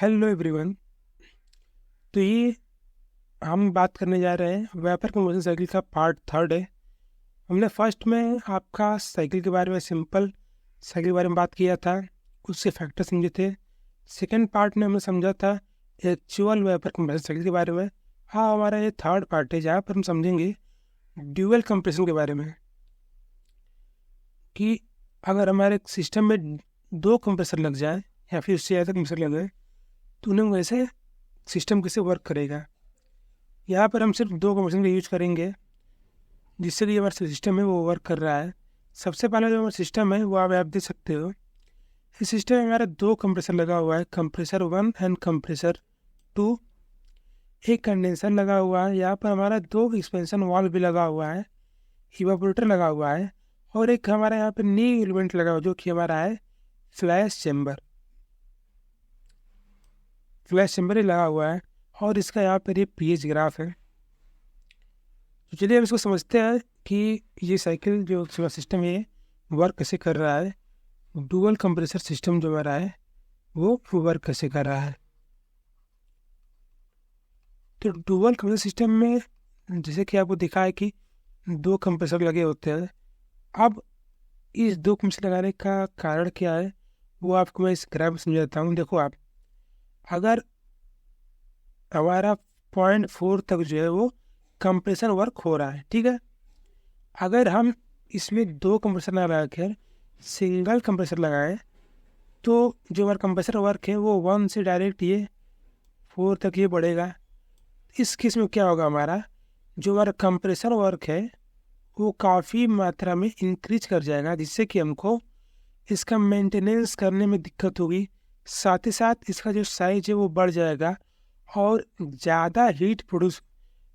Hello everyone. तो ये हम बात करने जा रहे हैं वेपर कंबशन साइकिल का पार्ट थर्ड है। हमने फर्स्ट में आपका साइकिल के बारे में सिंपल साइकिल के बारे में बात किया था, उसके फैक्टर समझे थे। सेकंड पार्ट में हमने समझा था एक्चुअल वेपर कंप्रेशन साइकिल के बारे में। हाँ, हमारा ये थर्ड पार्ट है जहाँ पर हम समझेंगे ड्यूअल कंप्रेशन के बारे में कि अगर हमारे सिस्टम में दो कंप्रेसर लग जाए या फिर उससे ज़्यादा कंप्रेसर लग जाए तो उन्हें वैसे सिस्टम कैसे वर्क करेगा। यहाँ पर हम सिर्फ दो कंप्रेसर का यूज करेंगे जिससे कि हमारा सिस्टम है वो वर्क कर रहा है। सबसे पहले जो हमारा सिस्टम है वो आप देख सकते हो। इस सिस्टम में हमारा दो कंप्रेसर लगा हुआ है, कंप्रेसर 1 एंड कंप्रेसर 2। एक कंडेंसर लगा हुआ है, यहाँ पर हमारा दो एक्सपेंशन वाल्व भी लगा हुआ है, इवापोरेटर लगा हुआ है, और एक हमारा यहाँ पर न्यू एलिमेंट लगा हुआ जो कि हमारा है फ्लैश चैम्बर। फ्लैश चैम्बर ही लगा हुआ है और इसका यहाँ पर ये पीएच ग्राफ है। तो चलिए हम इसको समझते हैं कि ये साइकिल जो सिस्टम है वर्क कैसे कर रहा है। डुअल कंप्रेसर सिस्टम जो हमारा है वो वर्क कैसे कर रहा है। तो डुअल कंप्रेसर सिस्टम में जैसे कि आपको दिखा है कि दो कंप्रेसर लगे होते हैं। अब इस दो कंप्रेसर लगाने का कारण क्या है वो आपको मैं इस ग्राफ में समझाता हूँ। देखो आप, अगर हमारा 0.4 तक जो है वो कंप्रेसर वर्क हो रहा है, ठीक है। अगर हम इसमें दो कंप्रेसर ना लगा कर सिंगल कंप्रेसर लगाएं तो जो हमारा कंप्रेसर वर्क है वो 1 से डायरेक्ट ये 4 तक ये बढ़ेगा। इस केस में क्या होगा, हमारा जो हमारा कंप्रेसर वर्क है वो काफ़ी मात्रा में इंक्रीज कर जाएगा, जिससे कि हमको इसका मेंटेनेंस करने में दिक्कत होगी। साथ ही साथ इसका जो साइज है वो बढ़ जाएगा और ज़्यादा हीट प्रोड्यूस,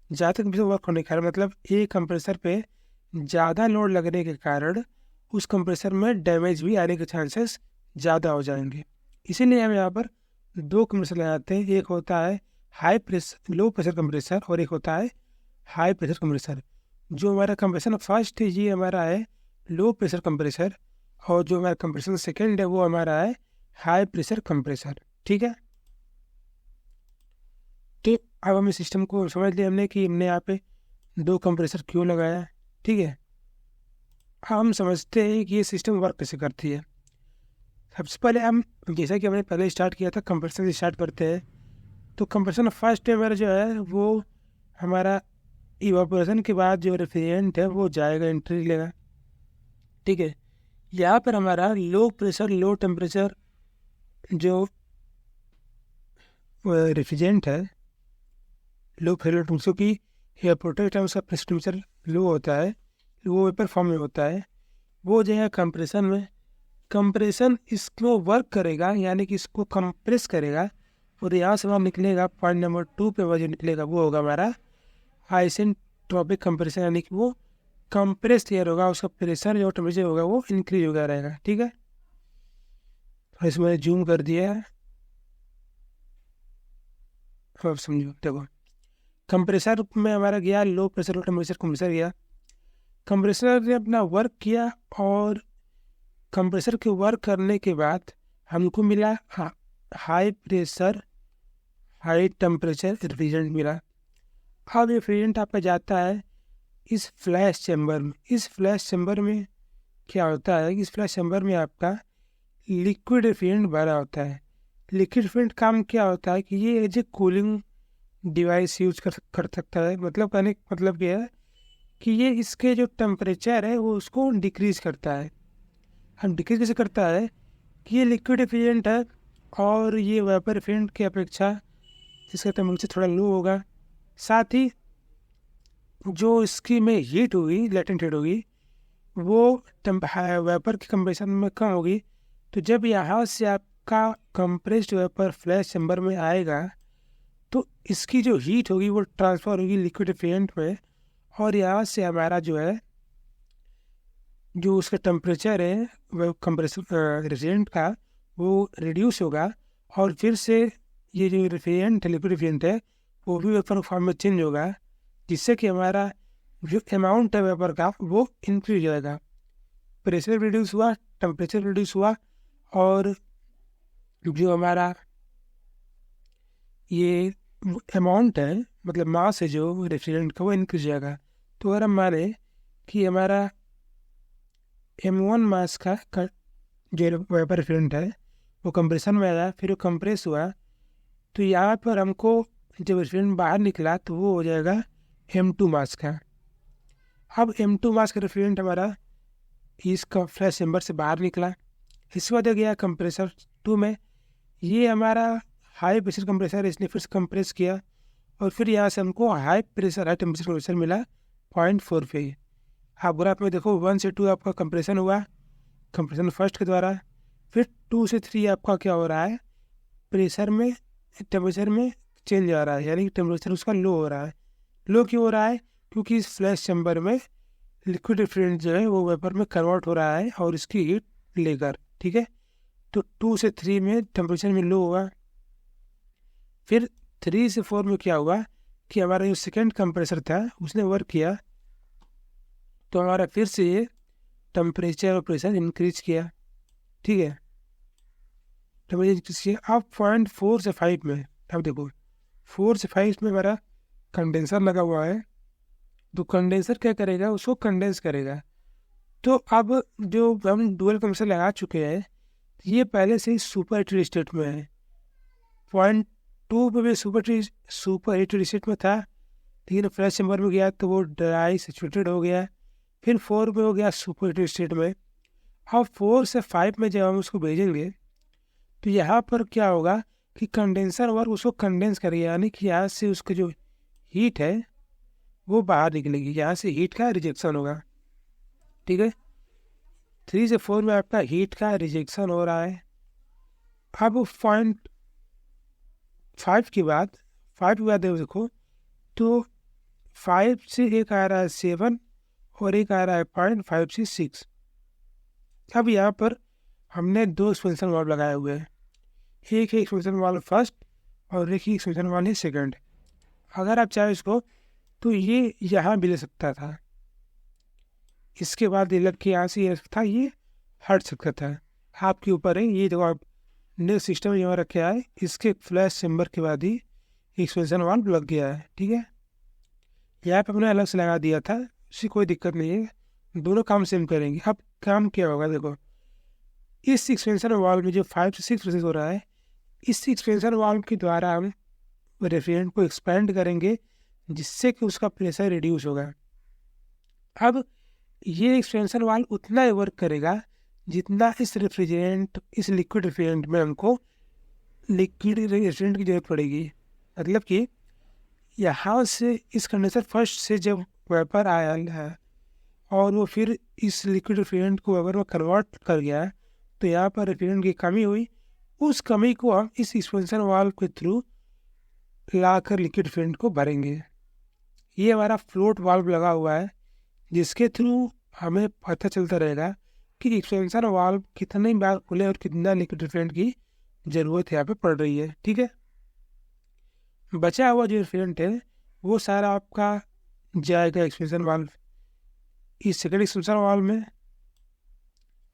ज़्यादा कंप्रेसर वर्क होने के कारण, मतलब एक कंप्रेसर पे ज़्यादा लोड लगने के कारण उस कंप्रेसर में डैमेज भी आने के चांसेस ज़्यादा हो जाएंगे। इसीलिए हम यहाँ पर दो कंप्रेसर लगाते हैं। एक होता है लो प्रेशर कंप्रेसर और एक होता है हाई प्रेशर कंप्रेसर। जो हमारा कंप्रेसर फर्स्ट है ये हमारा है लो प्रेशर कंप्रेसर और जो हमारा कंप्रेसर सेकेंड है वो हमारा है हाई प्रेशर कंप्रेसर, ठीक है। तो अब हम इस सिस्टम को समझ लिया हमने कि हमने यहाँ पे दो कंप्रेसर क्यों लगाया, ठीक है। हम समझते हैं कि ये सिस्टम वर्क कैसे करती है। सबसे पहले हम, जैसा कि हमने पहले स्टार्ट किया था, कंप्रेसर से स्टार्ट करते हैं। तो कंप्रेसर फर्स्ट हमारा जो है वो हमारा इवापोरेशन के बाद जो रेफ्रिजरेंट है वो जाएगा, एंट्री लेगा, ठीक है। यहाँ पर हमारा लो प्रेशर लो टेम्परेचर जो रेफ्रिजरेंट है, लो प्रेशर क्योंकि इवापोरेटर टाइम उसका प्रेशर टेम्परेचर लो होता है, वो वेपर फॉर्म में होता है, वो जो है कंप्रेशन में, कंप्रेशन इसको वर्क करेगा यानी कि इसको कंप्रेस करेगा और यहाँ से वहाँ निकलेगा पॉइंट नंबर 2 पे वह जो निकलेगा वो होगा हमारा आइसेंट्रोपिक कंप्रेशन, यानी कि वो कंप्रेस एयर होगा, उसका प्रेशर जो टेम्परेचर होगा वो इंक्रीज होगा रहेगा, ठीक है। तो इसमें जूम कर दिया है, अब समझो। देखो कंप्रेसर में हमारा गया low pressure low temperature compressor गया, कंप्रेसर ने अपना वर्क किया और कंप्रेसर के वर्क करने के बाद हमको मिला high pressure high temperature refrigerant मिला। अब रेफ्रिजरेंट आपका जाता है इस फ्लैश चैम्बर में। इस फ्लैश चैम्बर में क्या होता है कि इस फ्लैश चैम्बर में आपका लिक्विड रेफ्रिजरेंट भरा होता है। लिक्विड रेफ्रिजरेंट काम क्या होता है कि ये as a cooling device use कर सकता है। मतलब कहने का मतलब क्या है कि ये इसके जो टेम्परेचर है वो उसको डिक्रीज करता है। हम डिक्रीज कैसे करता है कि ये लिक्विड रेफ्रिजरेंट है और ये वेपर रेफ्रिजरेंट की अपेक्षा इसका टेम्परेचर थोड़ा लो होगा। साथ ही जो इसकी में हीट होगी, लेटेंट हीट होगी, वो वेपर की कंप्रेशन में कम होगी। तो जब यहाँ से आपका कंप्रेस्ड वेपर फ्लैश चैम्बर में आएगा तो इसकी जो हीट होगी वो ट्रांसफ़र होगी लिक्विड रेफ्रिजरेंट में और यहाँ से हमारा जो है जो उसका टेम्परेचर है वो कंप्रेसर रेफ्रिजरेंट का वो रिड्यूस होगा और फिर से ये जो रेफ्रिजरेंट है, लिक्विड रेफ्रिजरेंट है, वो भी वेपर फॉर्म में चेंज होगा, जिससे कि हमारा जो अमाउंट है वेपर का वो इंक्रीज हो जाएगा। प्रेशर रिड्यूस हुआ, टेम्परेचर रिड्यूस हुआ और जो हमारा ये अमाउंट है, मतलब मास है जो रेफ्रिजरेंट का, वो इंक्रीज जाएगा। तो अगर हम माने कि हमारा m1 मास का जो वेपर रेफ्रिजरेंट है वो कंप्रेशन में आया, फिर वो कंप्रेस हुआ, तो यहाँ पर हमको जब रेफ्रिजरेंट बाहर निकला तो वो हो जाएगा m2 मास का। अब m2 मास का रेफ्रिजरेंट हमारा इसका फ्लैश चैम्बर से बाहर निकला, इसके बाद गया कंप्रेसर 2 में। ये हमारा हाई प्रेशर कंप्रेसर, इसने फिर से कंप्रेस किया और फिर यहाँ से हमको high pressure high temperature compressor मिला 0.4 पे। आप ग्राफ में देखो 1 से 2 आपका कंप्रेशन हुआ कंप्रेशन फर्स्ट के द्वारा, फिर 2 से 3 आपका क्या हो रहा है, प्रेशर में टेम्परेचर में चेंज आ रहा है, यानी कि टेम्परेचर उसका लो हो रहा है। लो क्यों हो रहा है? क्योंकि इस फ्लैश चैम्बर में लिक्विड रेफ्रिजरेंट जो है वो वेपर में कन्वर्ट हो रहा है और इसकी हीट लेकर, ठीक है। तो 2 से 3 में टेम्परेचर में लो हुआ, फिर 3 से 4 में क्या हुआ कि हमारा जो सेकेंड कंप्रेसर था उसने वर्क किया, तो हमारा फिर से ये टेम्परेचर और प्रेशर इंक्रीज किया, ठीक है। टेम्परेचर इंक्रीज किया। अब 0.4 से 5 में, अब देखो 4 से 5 में हमारा कंडेंसर लगा हुआ है, तो कंडेंसर क्या करेगा, उसको कंडेंस करेगा। तो अब जो हम डुअल कंप्रेसर लगा चुके हैं ये पहले से ही सुपर हीटेड स्टेट में है। 0.2 पे भी सुपर हीटेड स्टेट में था, लेकिन फ्लैश चैम्बर में गया तो वो ड्राई सैचुरेटेड हो गया, फिर 4 में हो गया सुपर हीटेड स्टेट में। अब 4 से 5 में जब हम उसको भेजेंगे तो यहाँ पर क्या होगा कि कंडेंसर वर्क उसको कंडेंस करेगा, यानी कि यहाँ से उसका जो हीट है वो बाहर निकलेगी, यहाँ से हीट का रिजेक्शन होगा, ठीक है। 3 से 4 में आपका हीट का रिजेक्शन हो रहा है। अब 0.5 के बाद देखो तो 5 से एक आ रहा है 7 और एक आ रहा है 0.5 से 6। अब यहाँ पर हमने 2 एक्सपेंशन वाल्व लगाए हुए हैं, एक ही एक्सपेंशन वाल्व फर्स्ट और एक ही एक्सपेंशन वाल्व सेकंड। अगर आप चाहे इसको तो ये यहाँ भी ले सकता था, इसके बाद ये लग के यहाँ से ये था, ये हट सकता था, आपके ऊपर है। ये जो आप नेक्स्ट सिस्टम यहाँ रखे है, इसके फ्लैश चैम्बर के बाद ही एक्सपेंशन वाल्व लग गया है, ठीक है। यहाँ पे हमने अलग से लगा दिया था, उसकी कोई दिक्कत नहीं है, दोनों काम सेम करेंगे। अब काम क्या होगा, देखो इस एक्सपेंशन वाल्व में जो 5 से 6 प्रोसेस हो रहा है, इस एक्सपेंशन वाल्व के द्वारा हम रेफ्रिजरेंट को एक्सपेंड करेंगे जिससे कि उसका प्रेशर रिड्यूस होगा। अब ये एक्सपेंशन वाल्व उतना ही वर्क करेगा जितना इस लिक्विड रेफ्रिजरेंट में हमको लिक्विड रेफ्रिजरेंट की जरूरत पड़ेगी। मतलब कि यहाँ से इस कंडेंसर फर्स्ट से जब वेपर आया है और वो फिर इस लिक्विड रेफ्रिजरेंट को वेपर में कन्वर्ट कर गया, तो यहाँ पर रेफ्रिजरेंट की कमी हुई, उस कमी को हम इस एक्सपेंशन वाल्व के थ्रू लाकर लिक्विड रेफ्रिजरेंट को भरेंगे। ये हमारा फ्लोट वाल्व लगा हुआ है जिसके थ्रू हमें पता चलता रहेगा कि एक्सपेंशन वाल्व कितनी बार खुले और कितना लिक्विड रेफ्रिजरेंट की ज़रूरत यहाँ पे पड़ रही है, ठीक है। बचा हुआ जो रेफ्रिजरेंट है वो सारा आपका जाएगा एक्सपेंशन वाल्व, इस सेकेंड एक्सपेंशन वाल्व में।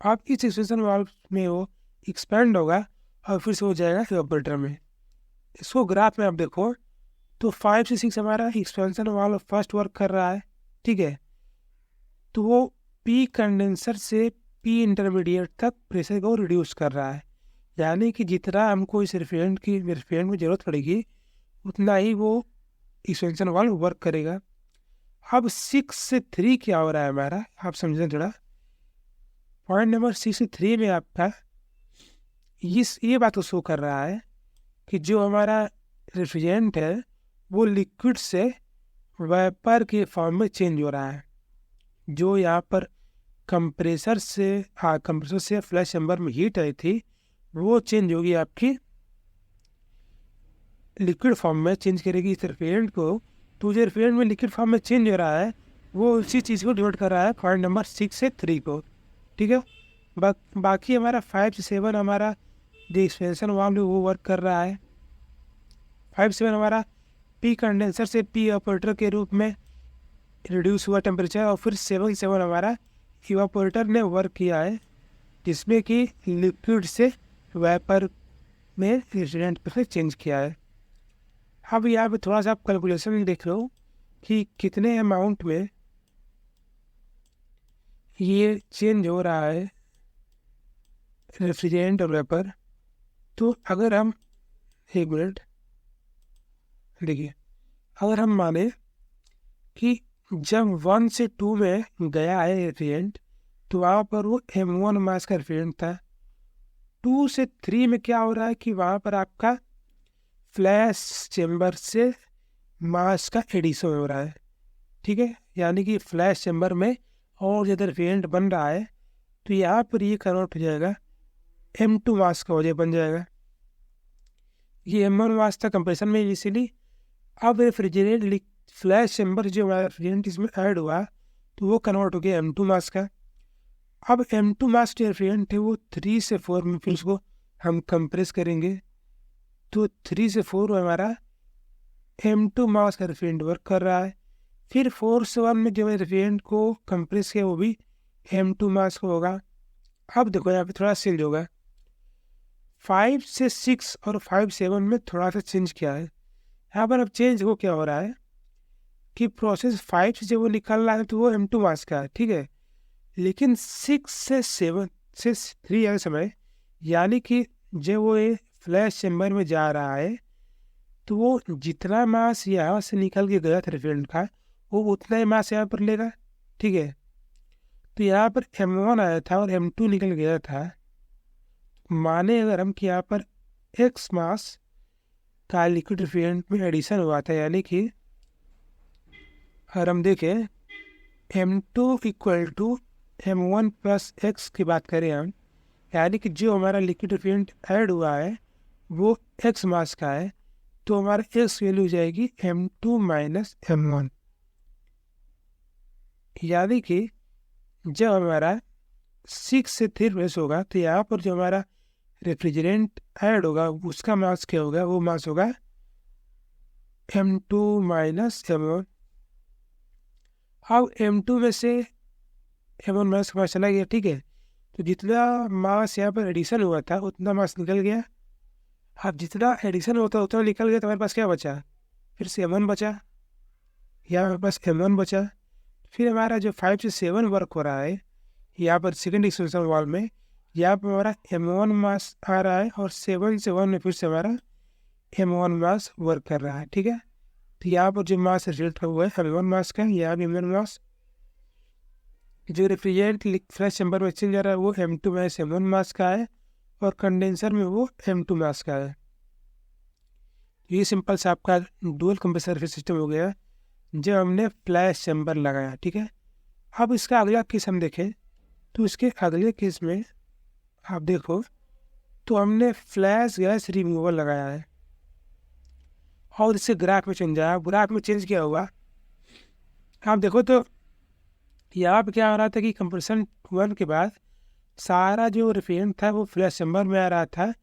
आप इस एक्सपेंशन वाल्व में वो एक्सपेंड होगा और फिर से हो जाएगा इवेपोरेटर में। इसको ग्राफ में आप देखो तो 5 से 6 हमारा एक्सपेंशन वाल्व फर्स्ट वर्क कर रहा है, ठीक है। तो वो पी कंडेंसर से पी इंटरमीडिएट तक प्रेशर को रिड्यूस कर रहा है, यानी कि जितना हमको इस रेफ्रिजरेंट में ज़रूरत पड़ेगी उतना ही वो एक्सपेंशन वाल्व वर्क करेगा। अब 6 से 3 क्या हो रहा है हमारा, आप समझें थोड़ा। पॉइंट नंबर 6 से 3 में आपका ये बात तो शो कर रहा है कि जो हमारा रेफ्रिजरेंट है वो लिक्विड से वेपर के फॉर्म में चेंज हो रहा है। जो यहाँ पर कंप्रेसर से फ्लैश चैम्बर में हीट आई थी वो चेंज होगी आपकी लिक्विड फॉर्म में, चेंज करेगी इस रेफ्रिजरेंट को। तो जो रेफ्रिजरेंट में लिक्विड फॉर्म में चेंज हो रहा है वो उसी चीज़ को डिनोट कर रहा है पॉइंट नंबर 6 से 3 को, ठीक है। बाकी हमारा 5 से 7 हमारा जो एक्सपेंशन वाल्व वो वर्क कर रहा है। 5 से 7 हमारा पी कंडेंसर से पी इवेपोरेटर के रूप में रिड्यूस हुआ टेम्परेचर, और फिर 7 से 7 हमारा इवेपोरेटर ने वर्क किया है जिसमें कि लिक्विड से वेपर में रेफ्रिजरेंट पर चेंज किया है। अब यहाँ पे थोड़ा सा आप कैलकुलेशन देख लो कि कितने अमाउंट में ये चेंज हो रहा है रेफ्रिजरेंट और वेपर। तो अगर हम 1 मिनट देखिए, अगर हम माने कि जब 1 से 2 में गया है रेफ्रिजरेंट तो वहाँ पर वो M1 मास का रेफ्रिजरेंट था। 2 से 3 में क्या हो रहा है कि वहाँ पर आपका फ्लैश चेम्बर से मास का एडिशन हो रहा है, ठीक है, यानी कि फ्लैश चेम्बर में और ज़्यादा रेफ्रिजरेंट बन रहा है। तो यहाँ पर ये कन्वर्ट हो जाएगा M2 मास का वजह बन जाएगा। ये M1 मास था कंप्रेशन में, इसीलिए अब रेफ्रिजरेंट फ्लैश चेम्बर जो हमारा रेफ्रिजरेंट इसमें ऐड हुआ तो वो कन्वर्ट हो गया M2 मास का। अब M2 मास जो रेफ्रिजरेंट है वो 3 से 4 में फिर उसको हम कंप्रेस करेंगे। तो 3 से 4 में हमारा M2 मास का रेफ्रिजरेंट वर्क कर रहा है। फिर 4 से 1 में जो रेफ्रिजरेंट को कंप्रेस किया वो भी M2 मास का होगा। अब देखो यहाँ पे थोड़ा चेंज होगा, 5 से 6 और 5 से 7 में थोड़ा सा चेंज किया है। यहाँ पर अब चेंज हो क्या हो रहा है कि प्रोसेस 5 से जब वो निकल रहा है तो वो M2 मास का है, ठीक है, लेकिन 6 से 7 से 3 आए समय, यानी कि जब वो ये फ्लैश चेम्बर में जा रहा है तो वो जितना मास यहाँ से निकल के गया था रेफ्रिजरेंट का वो उतना ही मास यहाँ पर लेगा, ठीक है। तो यहाँ पर M1 आया था और M2 निकल गया था। माने अगर हम कि यहाँ पर X मास का लिक्विड रेफ्रिजरेंट में एडिशन हुआ था, यानी कि अगर हम देखें M2 equal to M1 plus X की बात करें हम, यानी कि जो हमारा लिक्विड रेफ्रिजरेंट ऐड हुआ है वो X मास का है, तो हमारा X वैल्यू हो जाएगी M2 माइनस M1। यानी कि जब हमारा 6 से 3 प्रेस होगा तो यहाँ पर जो हमारा रेफ्रिजरेंट ऐड होगा उसका मास क्या होगा, वो मास होगा M2 माइनस M1। अब M2 में से M1 मास का मास चला गया, ठीक है, तो जितना मास यहाँ पर एडिशन हुआ था उतना मास निकल गया। अब जितना एडिशन होता उतना निकल गया तो हमारे पास क्या बचा, फिर से M1 बचा, यहाँ हमारे पास M1 बचा। फिर हमारा जो 5 से 7 वर्क हो रहा है यहाँ पर सेकेंड एक्सपेंशन वाल में, यहाँ पर हमारा M1 मास आ रहा है और 7 से 1 में फिर से हमारा M1 मास वर्क कर रहा है, ठीक है। तो यहाँ पर जो मास रिजल्ट हुआ है M1 मास का, यहाँ भी M1 मास। जो रेफ्रिजरेंट फ्लैश चैम्बर में चल जा रहा है वो M2 माइनस M1 मास का है और कंडेंसर में वो M2 मास का है। ये सिंपल सा आपका डुअल कंप्रेसर सिस्टम हो गया जब हमने फ्लैश चैम्बर लगाया, ठीक है। अब इसका अगला केस हम देखें तो इसके अगले केस में आप देखो तो हमने फ्लैश गैस रिमूवर लगाया है और इससे ग्राफ में चेंज आया। ग्राफ में चेंज क्या हुआ आप देखो तो यहाँ पर क्या हो रहा था कि कंप्रेशन 1 के बाद सारा जो रेफ्रिजरेंट था वो फ्लैश चैम्बर में आ रहा था,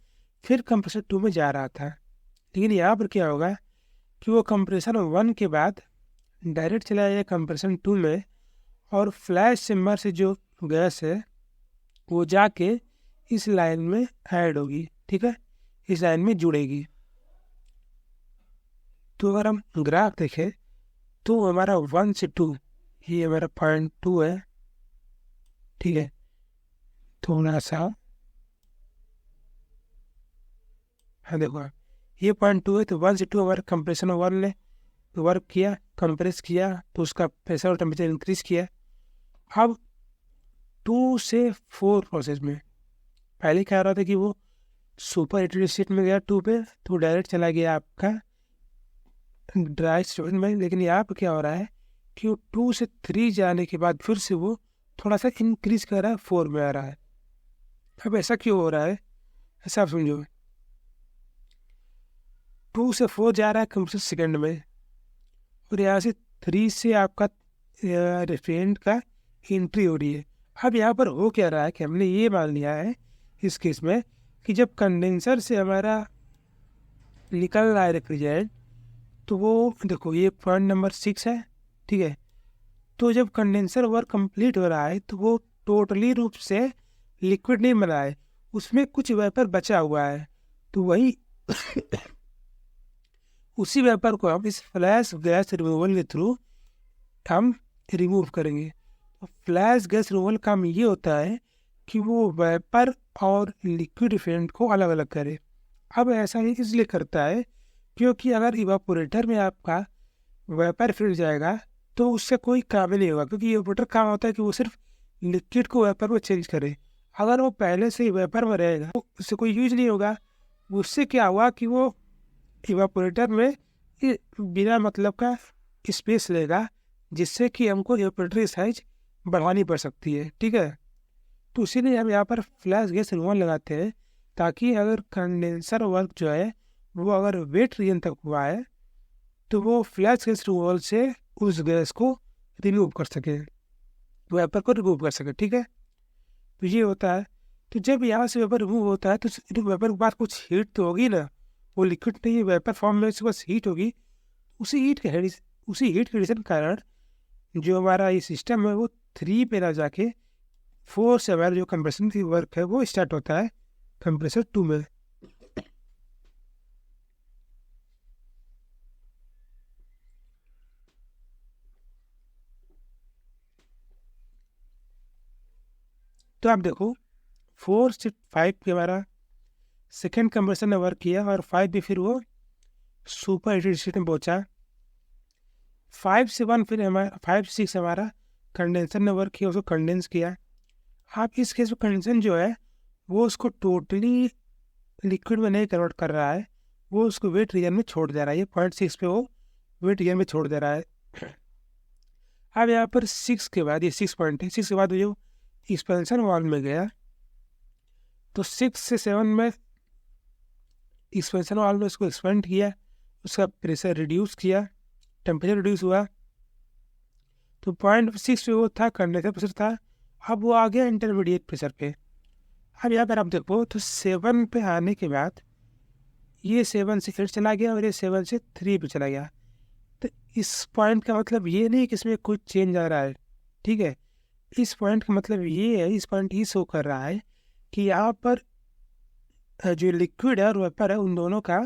फिर कंप्रेसर 2 में जा रहा था। लेकिन यहाँ पर क्या होगा कि वो कंप्रेशन 1 के बाद डायरेक्ट चला जाएगा कंप्रेशन 2 में और फ्लैश चैम्बर से जो गैस है वो जाके इस लाइन में ऐड होगी, ठीक है, इस लाइन में जुड़ेगी। तो अगर हम ग्राफ देखें तो हमारा 1 से 2 ये हमारा 0.2 है, ठीक है, थोड़ा सा हाँ देखो ये 0.2 है। तो 1 से 2 हमारा कंप्रेशन 1 ने वर्क किया, कंप्रेस किया तो उसका प्रेशर और टेम्परेचर इंक्रीज किया। अब 2 से 4 प्रोसेस में पहले क्या हो रहा था कि वो सुपर हीटेड स्टेट में गया 2 पे तो डायरेक्ट चला गया आपका ड्राई स्टेट में। लेकिन यहाँ पर क्या हो रहा है कि वो 2 से 3 जाने के बाद फिर से वो थोड़ा सा इंक्रीज कर रहा है, 4 में आ रहा है। अब ऐसा क्यों हो रहा है, ऐसा आप समझो, 2 से 4 जा रहा है कंप्रेसर सेकेंड में और यहाँ से 3 से आपका रेफ्रिजरेंट का एंट्री हो रही है। अब यहाँ पर हो क्या रहा है कि हमने ये मान लिया है इस केस में कि जब कंडेंसर से हमारा निकल रहा है रेफ्रिजरेंट तो वो देखो ये पॉइंट नंबर 6 है, ठीक है। तो जब कंडेंसर वर्क कंप्लीट हो रहा है तो वो टोटली रूप से लिक्विड नहीं बना है, उसमें कुछ वेपर बचा हुआ है। तो वही उसी वेपर को हम इस फ्लैश गैस रिमूवल के थ्रू हम रिमूव करेंगे। तो फ्लैश गैस रिमूवल का काम ये होता है कि वो वेपर और लिक्विड रिफिजेंट को अलग अलग करे। अब ऐसा ही इसलिए करता है क्योंकि अगर इवापोरेटर में आपका वेपर फिर जाएगा तो उससे कोई काम ही नहीं होगा, क्योंकि इवापोरेटर काम होता है कि वो सिर्फ लिक्विड को वेपर में चेंज करे। अगर वो पहले से ही वेपर में रहेगा तो उससे कोई यूज नहीं होगा। उससे क्या हुआ कि वो इवापोरेटर में बिना मतलब का स्पेस लेगा, जिससे कि हमको इवापोरेटर की साइज बढ़ानी पड़ सकती है। ठीक है, तो इसीलिए हम यहाँ पर फ्लैश गैस रिमूवल लगाते हैं, ताकि अगर कंडेंसर वर्क जो है वो अगर वेट रीजन तक हुआ है तो वो फ्लैश गैस रिमूवल से उस गैस को रिमूव कर सके, वेपर को रिमूव कर सके। ठीक है, तो ये होता है। तो जब यहाँ से वेपर रिमूव होता है तो वेपर के बाद कुछ हीट तो होगी ना, वो लिक्विड नहीं वेपर फॉर्म में उसके पास हीट होगी। उसी हीट के एडिशन के कारण जो हमारा ये सिस्टम है वो 3 पे ना जाके 4 से हमारा जो कंप्रेशन की वर्क है वो स्टार्ट होता है कंप्रेसर 2 में। तो आप देखो 4 से 5 पे हमारा सेकेंड कंप्रेसर ने वर्क किया और 5 भी फिर वो सुपर हीटेड स्टेट में पहुंचा। 5 से 1 फिर हमारा 5 से 6 हमारा कंडेंसर ने वर्क किया, उसको कंडेंस किया। आप इस केस में कंडेंसन जो है वो उसको टोटली लिक्विड में नहीं कन्वर्ट कर रहा है, वो उसको वेट रीजन में छोड़ दे रहा है। ये 0.6 पे वो वेट रीजन में छोड़ दे रहा है। अब यहाँ पर 6 के बाद, ये 6 पॉइंट है, 6 के बाद जो एक्सपेंशन वाल्व में गया तो 6 से 7 में एक्सपेंशन वाल्व में उसको एक्सपेंड किया, उसका प्रेशर रिड्यूस किया, टेम्परेचर रिड्यूस हुआ। तो 0.6 पे वो था कंडेंसर प्रेशर था, अब वो आ गया इंटरमीडिएट प्रेशर पे। अब यहाँ पर आप देखो तो 7 पे आने के बाद ये 7 से 8 चला गया और ये 7 से 3 पे चला गया। तो इस पॉइंट का मतलब ये नहीं कि इसमें कुछ चेंज आ रहा है। ठीक है, इस पॉइंट का मतलब ये है, इस पॉइंट ये शो कर रहा है कि यहाँ पर जो लिक्विड है और वेपर है उन दोनों का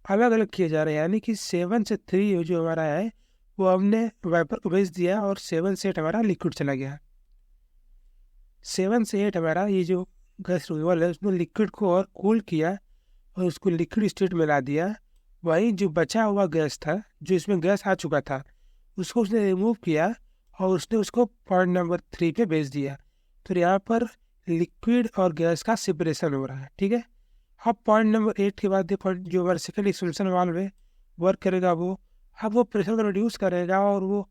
अलग अलग किया जा रहा है। यानी कि 7 से 3 जो हमारा है वो हमने वेपर को भेज दिया और 7 से 8 हमारा लिक्विड चला गया। 7 से 8 हमारा ये जो गैस रिमूवल है उसने लिक्विड को और कूल किया और उसको लिक्विड स्टेट में ला दिया। वहीं जो बचा हुआ गैस था, जो इसमें गैस आ चुका था, उसको उसने रिमूव किया और उसने उसको पॉइंट नंबर 3 पे भेज दिया। तो यहाँ पर लिक्विड और गैस का सेपरेशन हो रहा है। ठीक है, अब पॉइंट नंबर 8 के बाद पॉइंट जो हमारा सेकेंड एक्सपेंशन वाल्व है वर्क करेगा, वो प्रेशर को रिड्यूस करेगा और वो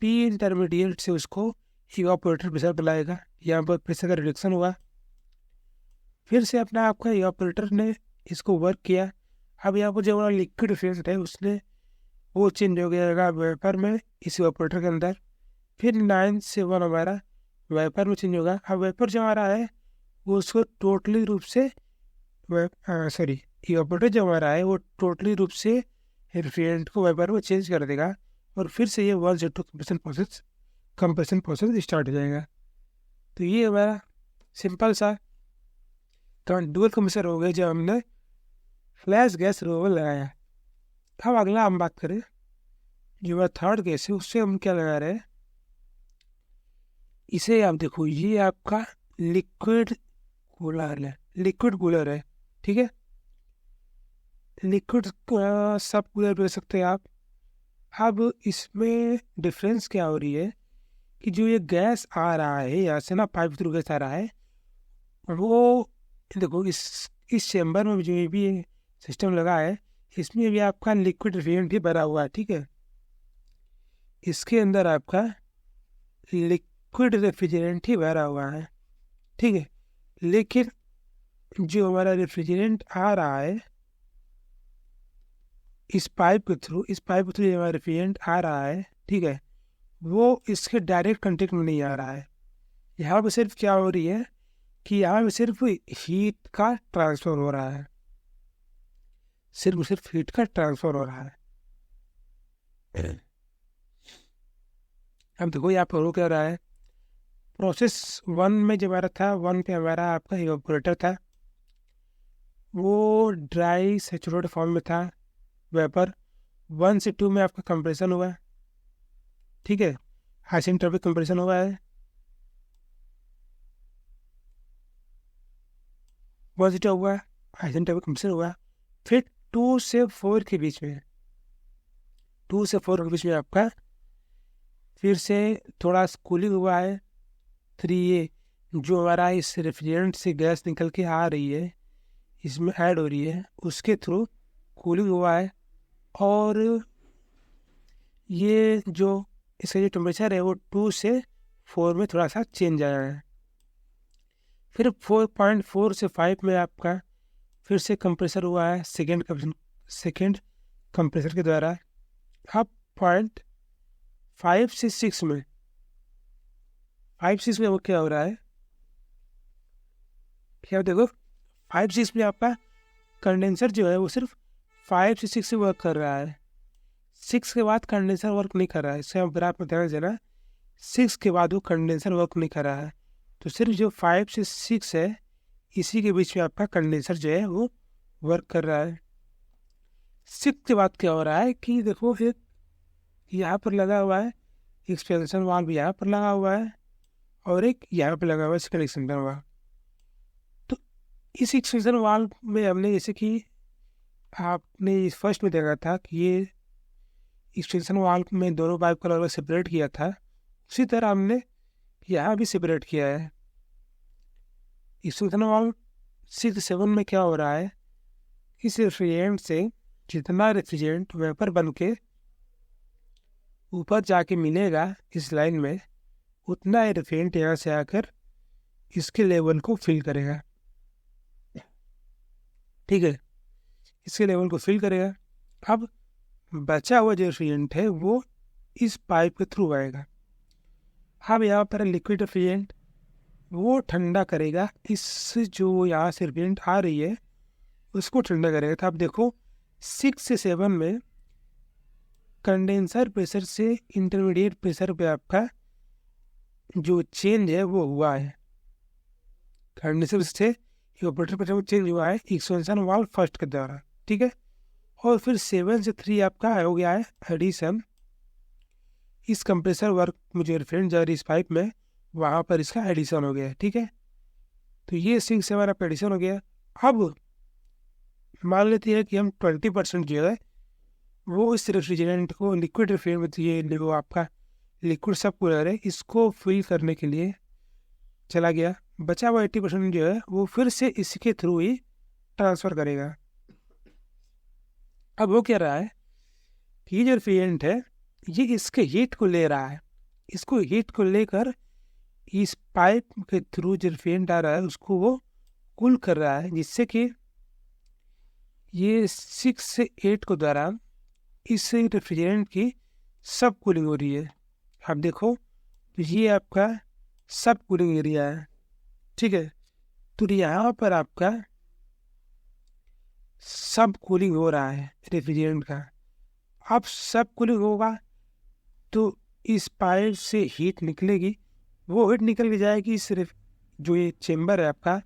पी इंटरमीडिएट से उसको इवापोरेटर प्रेशर पर लाएगा। यहाँ पर प्रेशर का रिडक्शन हुआ, फिर से अपना आपका इवापोरेटर ने इसको वर्क किया। अब यहाँ पर जो हमारा लिक्विड फेज है उसने वो चेंज हो गया वेपर में इस इवापोरेटर के अंदर। फिर 9 से 1 हमारा वेपर में चेंज होगा। अब वेपर जो हमारा है वो उसको टोटली रूप से इवापोरेटर जो हमारा है वो टोटली रूप से रिफ्रिजरेंट को वेपर में चेंज कर देगा और फिर से ये 1Z2 कंप्रेशन प्रोसेस स्टार्ट हो जाएगा। तो ये हमारा सिंपल सा डुअल कंप्रेसर हो गया जब हमने फ्लैश गैस रिमूवल लगाया। अब अगला हम बात करें जो हमारा थर्ड गैस है, उससे हम क्या लगा रहे हैं, इसे आप देखो ये आपका लिक्विड कूलर है। ठीक है, लिक्विड सब कूलर ले सकते हैं आप। अब इसमें डिफरेंस क्या हो रही है कि जो ये गैस आ रहा है यहाँ से ना, पाइप थ्रू गैस आ रहा है, वो देखो इस चेम्बर में जो ये भी सिस्टम लगा है इसमें भी आपका लिक्विड रिफ्रिजरेंट ही भरा हुआ है। ठीक है, इसके अंदर आपका लिक्विड रेफ्रिजरेंट ही भरा हुआ है। ठीक है, लेकिन जो हमारा रेफ्रिजरेंट आ रहा है इस पाइप के थ्रू जो हमारा रेफ्रिजरेंट आ रहा है, ठीक है, वो इसके डायरेक्ट कंटेक्ट में नहीं आ रहा है। यहाँ पर सिर्फ क्या हो रही है कि यहाँ पर सिर्फ हीट का ट्रांसफ़र हो रहा है, सिर्फ हीट का ट्रांसफ़र हो रहा है। अब देखो यहाँ पर हो क्या रहा है, प्रोसेस 1 में जो हमारा था 1 पे हमारा आपका इवापोरेटर था, वो ड्राई सैचुरेटेड फॉर्म में था। वेपर, 1 से 2 में आपका कंप्रेशन हुआ है, ठीक है, आइसेंट्रोपिक कंप्रेशन हुआ है, 1 से 2 हुआ है, आइसेंट्रोपिक कंप्रेशन हुआ है। फिर 2 से 4 के बीच में, 2 से 4 के बीच में आपका फिर से थोड़ा कूलिंग हुआ है। 3A जो हमारा इस रेफ्रिजरेंट से गैस निकल के आ रही है, इसमें ऐड हो रही है, उसके थ्रू कूलिंग हुआ है। और ये जो इसका जो टेम्परेचर है वो 2 से 4 में थोड़ा सा चेंज आया है। फिर 4.4 से 5 में आपका फिर से कंप्रेसर हुआ है सेकेंड कंप्रेसर के द्वारा। अब 5 से 6 में, 5-6 में वो क्या हो रहा है, क्या देखो 5-6 में आपका कंडेंसर जो है वो सिर्फ 5 से 6 से वर्क कर रहा है, 6 के बाद कंडेंसर वर्क नहीं कर रहा है। इससे आप ग्राफ में ध्यान देना, 6 के बाद वो कंडेंसर वर्क नहीं कर रहा है। तो सिर्फ जो 5 से 6 है इसी के बीच में आपका कंडेंसर जो है वो वर्क कर रहा है। 6 के बाद क्या हो रहा है कि देखो एक यहाँ पर लगा हुआ है एक्सपेंशन वाल्व, यहाँ पर लगा हुआ है, और एक यहाँ पर लगा हुआ है सेकंड एक्सपेंशन वाल्व। तो इस एक्सपेंशन वाल्व में हमने जैसे कि आपने फर्स्ट में देखा था कि ये एक्सटेंशन वाल्व में दोनों पाइप को अलग सेपरेट किया था, उसी तरह हमने यहाँ भी सेपरेट किया है। एक्सटेंशन वाल्व 6-7 में क्या हो रहा है, इस रेफ्रिजरेंट से जितना रेफ्रिजरेंट वेपर बन के ऊपर जाके मिलेगा इस लाइन में, उतना ही रेफ्रिजरेंट यहाँ से आकर इसके लेवल को फिल करेगा, ठीक है, इसके लेवल को फिल करेगा। अब बचा हुआ जो रेफ्रिजरेंट है वो इस पाइप के थ्रू आएगा। अब यहाँ पर लिक्विड रेफ्रिजरेंट वो ठंडा करेगा इस जो यहाँ से रेफ्रिजरेंट आ रही है उसको ठंडा करेगा। तो आप देखो 6 से 7 में कंडेंसर प्रेशर से इंटरमीडिएट प्रेशर पे आपका जो चेंज है वो हुआ है, कंडेंसर से इवेपोरेटर प्रेशर में चेंज हुआ है एक्सपेंशन वाल्व फर्स्ट के द्वारा, ठीक है। और फिर 7 से 3 आपका हो गया है एडिशन, इस कंप्रेसर वर्क में जो रेफ्रिजरेंट जा रही है इस पाइप में, वहाँ पर इसका एडिशन हो गया है, ठीक है। तो ये 6-7 आपका एडिशन हो गया। अब मान लेते हैं कि हम 20% जो है वो इस रेफ्रिजरेंट को लिक्विड रेफ्रिजरेंट, ये वो आपका लिक्विड सब कूलर है, इसको फिल करने के लिए चला गया। बचा हुआ 80% जो है वो फिर से इसके थ्रू ही ट्रांसफ़र करेगा। अब वो क्या रहा है कि ये जो रेफ्रिजरेंट है ये इसके हीट को ले रहा है, इसको हीट को लेकर इस पाइप के थ्रू जो रेफ्रिजरेंट आ रहा है उसको वो कूल कर रहा है, जिससे कि ये 6 से 8 को दौरान इस रेफ्रिजरेंट की सब कूलिंग हो रही है। आप देखो तो ये आपका सब कूलिंग एरिया है, ठीक है। तो यहाँ पर आपका सब कूलिंग हो रहा है रेफ्रिजरेंट का। अब सब कूलिंग होगा तो इस पाइप से हीट निकलेगी, वो हीट निकल के जाएगी इस जो ये चेम्बर है आपका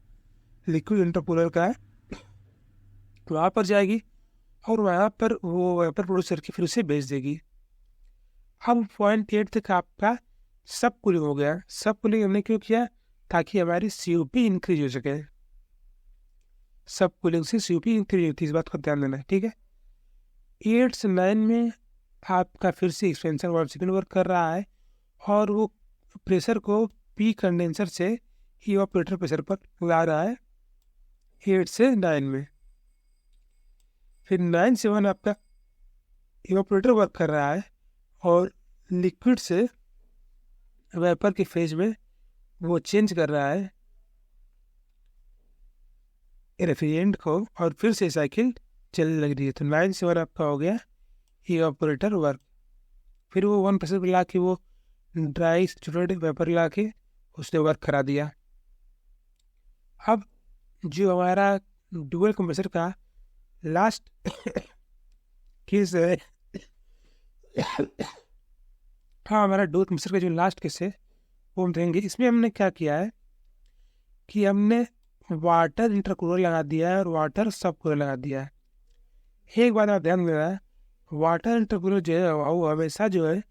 लिक्विड इंटरकूलर का है, वहाँ पर जाएगी और वहाँ पर वो वेपर प्रोड्यूस करके फिर उसे भेज देगी। अब 0.8 तक आपका सब कूलिंग हो गया। सब कूलिंग हमने क्यों किया, ताकि हमारी COP इंक्रीज हो सके। सब कूलिंग से COP इंक्रीज होती है, इस बात को ध्यान देना है, ठीक है। 8 से 9 में आपका फिर से एक्सपेंशन वाल्व सेकंड वर्क कर रहा है और वो प्रेशर को पी कंडेंसर से इवेपोरेटर प्रेशर पर ला रहा है 8 से 9 में। फिर 9 से 1 आपका इवेपोरेटर वर्क कर रहा है और लिक्विड से वेपर की फेज में वो चेंज कर रहा है रेफ्रिजरेंट को, और फिर से साइकिल चलने लग रही है। तो 9 से 1 आपका हो गया इवेपोरेटर वर्क। फिर वो 1% पर ला के वो ड्राई सैचुरेटेड वेपर ला के उसने वर्क करा दिया। अब जो हमारा डुअल कंप्रेसर का लास्ट केस है हाँ, हमारा डुअल कंप्रेसर का जो लास्ट केस है वो हम देखेंगे। इसमें हमने क्या किया है कि हमने वाटर इंटरकूलर लगा दिया है और वाटर सब कूलर लगा दिया है। एक बात आप ध्यान देना, वाटर इंटरकूलर जो है वो हमेशा जो है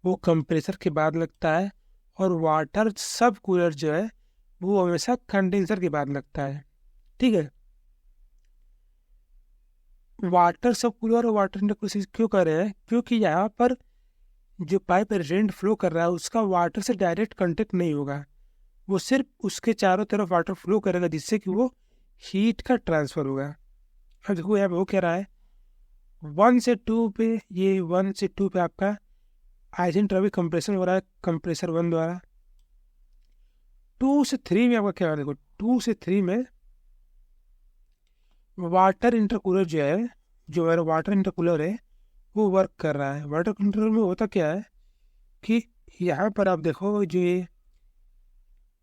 वो कंप्रेसर के बाद लगता है, और वाटर सब कूलर जो है वो हमेशा कंडेंसर के बाद लगता है। ठीक है, वाटर सब कूलर और वाटर इंटरकूलर क्यों कर रहे हैं? क्योंकि यहाँ पर जो पाइप रेंट फ्लो कर रहा है उसका वाटर से डायरेक्ट कांटेक्ट नहीं होगा, वो सिर्फ उसके चारों तरफ वाटर फ्लो करेगा, जिससे कि वो हीट का ट्रांसफर होगा। अब देखो यहाँ पे वो कह रहा है 1 से 2 पे, ये 1 से 2 पे आपका आइसेंट्रोपिक कंप्रेशन हो रहा है कंप्रेसर 1 द्वारा। 2 से 3 में आपका क्या है? देखो 2 से 3 में वाटर इंटरकूलर जो है, जो मेरा वाटर इंटरकूलर है वो वर्क कर रहा है। वाटर इंटरकूलर में होता क्या है कि यहाँ पर आप देखो जो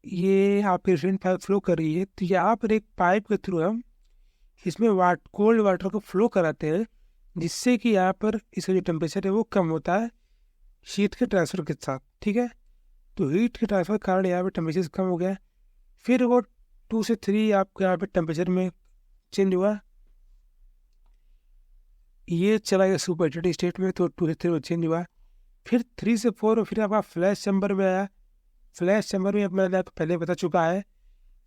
ये आपकी रेन पाइप फ्लो कर रही है, तो यहाँ पर एक पाइप के थ्रू हम इसमें कोल्ड वाटर को फ्लो कराते हैं, जिससे कि यहाँ पर इसका जो टेम्परेचर है वो कम होता है हीट के ट्रांसफर के साथ। ठीक है, तो हीट के ट्रांसफर के कारण यहाँ पे टेम्परेचर कम हो गया। फिर वो 2 से 3 आपको यहाँ पे टेम्परेचर में चेंज हुआ, ये चला गया सुपर हीटेड स्टेट में, तो 2 से 3 में चेंज हुआ। फिर 3 से 4 फिर आपका फ्लैश चैम्बर में आया। फ्लैश चैम्बर में मैंने आपको पहले बता चुका है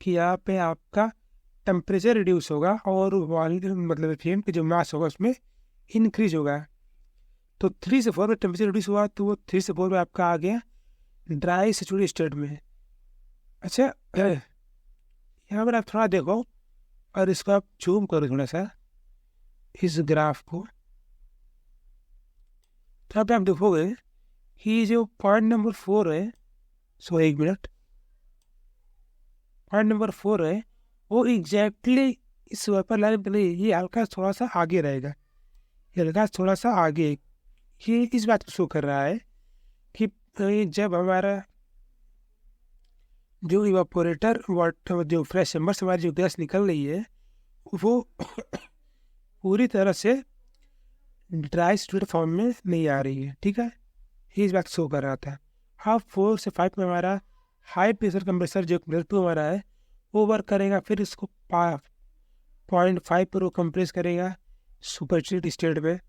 कि यहाँ पे आपका टेम्परेचर रिड्यूस होगा और मतलब फ्लेम की जो मास होगा उसमें इंक्रीज होगा। तो 3 से 4 में टेम्परेचर रिड्यूस हुआ, तो वो 3 से 4 में आपका आ गया ड्राई सैचुरेटेड स्टेट में। अच्छा, यहाँ पर आप थोड़ा देखो और इसको आप जूम करो थोड़ा सा इस ग्राफ को, तो यहाँ पे आप देखोगे कि जो पॉइंट नंबर 4 है, सो एक मिनट, पॉइंट नंबर 4 है वो एग्जैक्टली इस वेपर लाइन पे नहीं, ये हल्का थोड़ा सा आगे रहेगा, ये हल्का थोड़ा सा आगे। ये इस बात को शो कर रहा है कि जब हमारा जो इवापोरेटर वाटर जो फ्रेश चैम्बर से हमारी जो गैस निकल रही है वो पूरी तरह से ड्राई स्टेट फॉर्म में नहीं आ रही है। ठीक है, ये इस बात शो कर रहा था। हाफ 4 से 5 में हमारा हाई प्रेशर कंप्रेसर जो कंप्रेसर 2 हमारा है वो वर्क करेगा, फिर इसको 0.5 पर वो कंप्रेस करेगा सुपर हीटेड स्टेट में।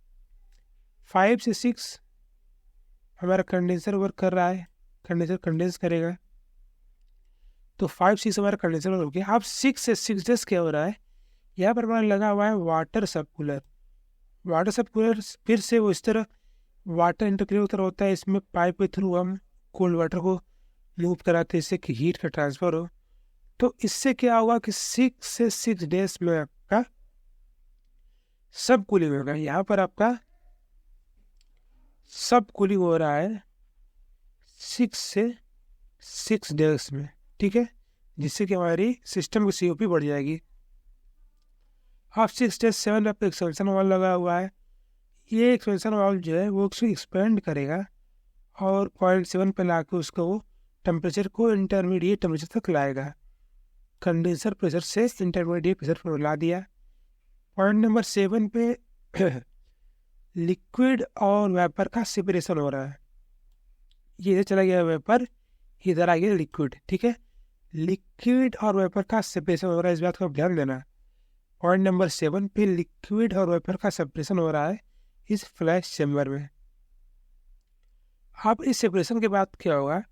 5 से 6 हमारा कंडेंसर वर्क कर रहा है, कंडेंसर कंडेंस करेगा, तो 5-6 हमारा कंडेंसर वर्क हो गया। अब 6 से 6 क्या हो रहा है, यहाँ पर हमारा लगा हुआ है वाटर सब कूलर। वाटर सब कूलर फिर से वो इस तरह वाटर इंटरकूलर तरह होता है, इसमें पाइप के थ्रू हम कोल्ड वाटर को मूव कराते हैं इससे कि हीट का ट्रांसफर हो। तो इससे क्या होगा कि 6 से 6 डेज में आपका सब कूलिंग होगा। यहाँ पर आपका सब कूलिंग हो रहा है 6 से 6 डेज में। ठीक है, जिससे कि हमारी सिस्टम की COP बढ़ जाएगी। अब 6 डेज 7 में आपका एक्सपेंशन वाल्व लगा हुआ है, ये एक्सपेंशन वाल्व जो है वो उसको एक्सपेंड करेगा और 0.7 पे ला के उसको वो टेम्परेचर को इंटरमीडिएट टेम्परेचर तक लाएगा। कंडेंसर प्रेशर से इंटरमीडिएट प्रेशर पर ला दिया। पॉइंट नंबर 7 पे लिक्विड और वेपर का सेपरेशन हो रहा है, ये इधर चला गया वेपर, इधर आ गया लिक्विड। ठीक है, लिक्विड और वेपर का सेपरेशन हो रहा है, इस बात को आप ध्यान देना। पॉइंट नंबर 7 पे लिक्विड और वेपर का सेपरेशन हो रहा है इस फ्लैश चैम्बर में। अब इस सेपरेशन के बाद क्या होगा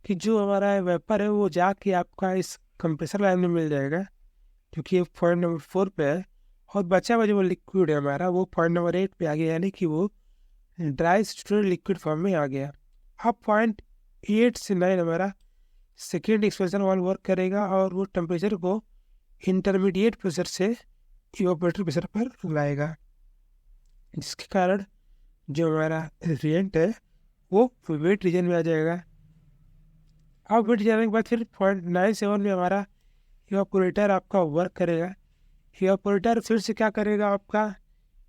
कि जो हमारा वेपर है वो जाके आपका इस कंप्रेसर लाइन में मिल जाएगा, क्योंकि ये पॉइंट नंबर 4 पे है, और बचा हुआ जो लिक्विड है हमारा वो पॉइंट नंबर 8 पे आ गया, यानी कि वो ड्राई स्टेट लिक्विड फॉर्म में आ गया। अब पॉइंट 8 से 9 हमारा सेकेंड एक्सपेंशन वाल्व वर्क करेगा और वो टेम्परेचर को इंटरमीडिएट प्रेशर से इवापोरेटर प्रेशर पर लाएगा, जिसके कारण जो हमारा रिएक्टेंट है वो वेट रीजन में आ जाएगा। अब वेट जाने के बाद फिर 0.97 में हमारा इवापोरेटर आपका वर्क करेगा। इवापोरेटर फिर से क्या करेगा आपका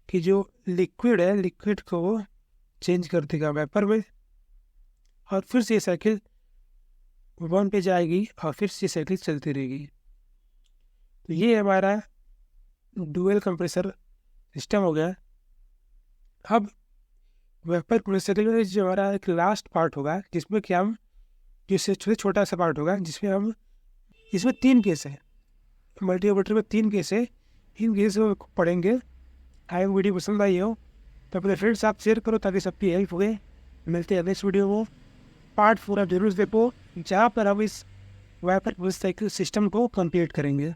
कि जो लिक्विड है लिक्विड को वो चेंज कर देगा वेपर में, और फिर से ये साइकिल 1 पे जाएगी और फिर से साइकिल चलती रहेगी। तो ये हमारा डुअल कंप्रेसर सिस्टम हो गया। अब वेपर प्रोसेसिंग में जो हमारा एक लास्ट पार्ट होगा जिसमें कि हम जिससे छोटा सा पार्ट होगा जिसमें हम इसमें 3 केस है, मल्टी ऑपरेटर में 3 केस है, इन केस में पढ़ेंगे आए वीडियो पसंद आई हो तो अपने फ्रेंड्स आप शेयर करो ताकि सबकी हेल्प हो। मिलते हैं नेक्स्ट वीडियो में। पार्ट 4 आप जरूर देखो जहाँ पर हम इस वाईफाई साइकिल सिस्टम को कंप्लीट करेंगे।